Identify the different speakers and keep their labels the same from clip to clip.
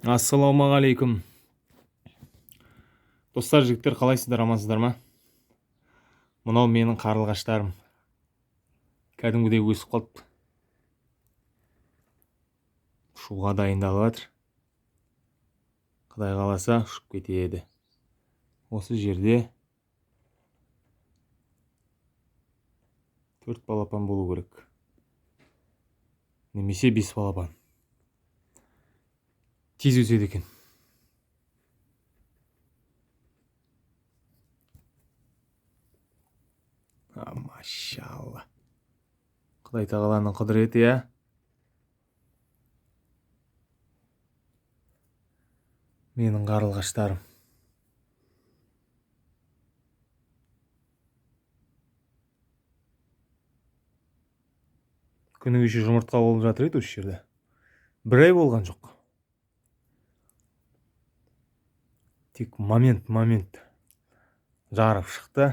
Speaker 1: Ассалаумағалейкум. Достар, жігіттер, қалайсыздар, амансыздар ма? Мынау менің қарлығаштарым. Кәдімгідей өсіп қалыпты. Ұшуға дайындалып жатыр. Құдай қаласа ұшып кетеді. Осы жерде 4 балапан болу керек. Немесе 5 балапан. Тез өседі екен. Машалла. Құдай тағаланың құдіреті, я. Менің қарлығаштарым. Күні кеше жұмыртқа болып жатыр еді осы жерде. Бір ай болған жоқ. Тек момент жарып шықты.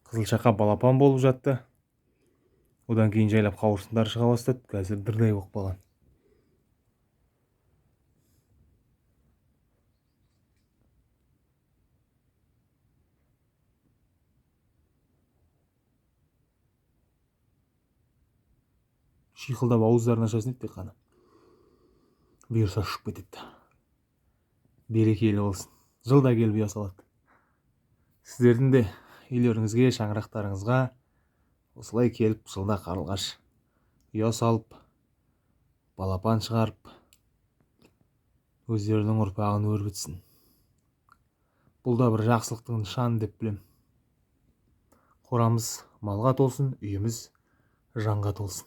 Speaker 1: Қызылшақа балапан болып жатты. Одан кейін жайлап қауырсындар шыға бастады. Қазір дырдай болып қалған. Шиқылдап ауыздарын ашасын еді, қана. Бұйырса ұшып кетеді. Берекелі болсын. Жылда келіп ұя салады. Сіздердің де үйлеріңізге, шаңырақтарыңызға осылай келіп, жылда қарлығаш ұя салып, балапан шығарып, өздерінің ұрпағын өрбітсін. Бұл да бір жақсылықтың нышаны деп білем. Қорамыз малға толсын, үйіміз жанға толсын.